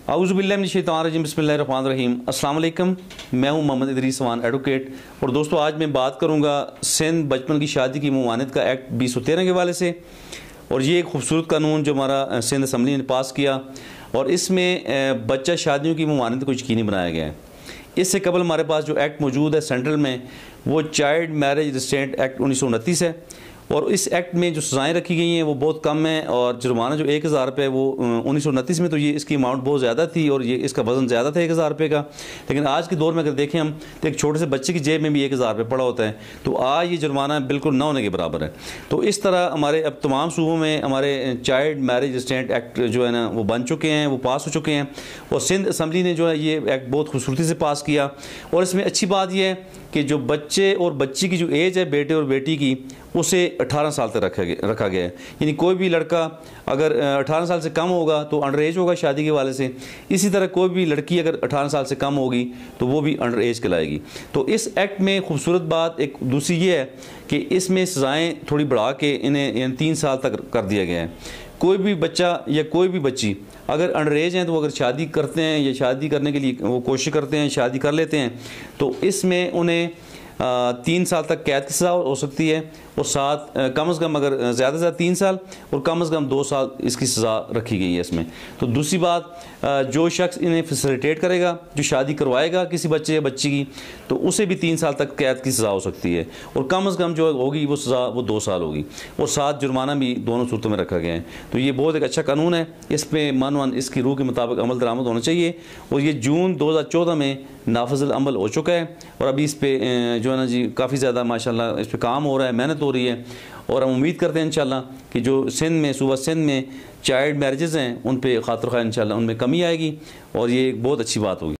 औज़ुबिल्लाहिमिनश्शैतानिर्रजीम बिस्मिल्लाहिर्रहमानिर्रहीम। अस्सलाम वालेकुम। मैं हूं मोहम्मद इदरीस अवान एडवोकेट। और दोस्तों, आज मैं बात करूंगा सिंध बचपन की शादी की ममानियत का एक्ट 2013 के हवाले से। और ये एक खूबसूरत कानून जो हमारा सिंध असम्बली ने पास किया, और इसमें बच्चा शादियों की ममानियत को यकीनी बनाया गया है। इससे कबल हमारे पास जो एक्ट मौजूद है सेंट्रल में, वो चाइल्ड मैरिज रिस्ट्रेंट एक्ट 1929 है। और इस एक्ट में जो सज़ाएँ रखी गई हैं वो बहुत कम है, और जुर्माना जो 1000 रुपये वो 1929 में तो ये इसकी अमाउंट बहुत ज़्यादा थी और ये इसका वज़न ज़्यादा था 1000 रुपये का। लेकिन आज के दौर में अगर देखें हम, तो एक छोटे से बच्चे की जेब में भी 1000 रुपये पड़ा होता है, तो आज ये जुर्माना बिल्कुल न होने के बराबर है। तो इस तरह हमारे अब तमाम सूबों में हमारे चाइल्ड मैरिज रिस्ट्रेंट एक्ट जो है ना वो बन चुके हैं, वो पास हो चुके हैं। और सिंध असम्बली ने जो है ये एक्ट बहुत खूबसूरती से पास किया। और इसमें अच्छी बात यह है कि जो बच्चे और बच्ची की जो एज है बेटे और बेटी की, उसे 18 साल तक रखा गया है। यानी कोई भी लड़का अगर 18 साल से कम होगा तो अंडर एज होगा शादी के वाले से। इसी तरह कोई भी लड़की अगर 18 साल से कम होगी तो वो भी अंडर एज कहलाएगी। तो इस एक्ट में खूबसूरत बात एक दूसरी ये है कि इसमें सज़ाएँ थोड़ी बढ़ा के इन्हें 3 साल तक कर दिया गया है। कोई भी बच्चा या कोई भी बच्ची अगर अंडर एज हैं, तो वो अगर शादी करते हैं या शादी करने के लिए वो कोशिश करते हैं, शादी कर लेते हैं, तो इसमें उन्हें 3 साल तक कैद की सज़ा हो सकती है। और साथ कम से कम अगर ज़्यादा से ज़्यादा 3 साल और कम से कम 2 साल इसकी सज़ा रखी गई है इसमें। तो दूसरी बात, जो शख्स इन्हें फैसिलिटेट करेगा, जो शादी करवाएगा किसी बच्चे या बच्ची की, तो उसे भी 3 साल तक कैद की सज़ा हो सकती है। और कम से कम जो होगी वो सज़ा वो 2 साल होगी। और साथ जुर्माना भी दोनों सूरतों में रखा गया है। तो ये बहुत एक अच्छा कानून है। इस पर मन इसकी रूह के मुताबिक अमल दरामद होना चाहिए। और ये जून 2014 में नाफिज़ुल अमल हो चुका है। और अभी इस पर जो है ना जी काफ़ी ज़्यादा माशाल्लाह इस पर काम हो रहा है, मेहनत हो रही है। और हम उम्मीद करते हैं इंशाल्लाह कि जो सिंध में सूबा सिंध में चाइल्ड मैरिजेज़ हैं उन पर खातिर खैर इंशाल्लाह उनमें कमी आएगी, और ये एक बहुत अच्छी बात होगी।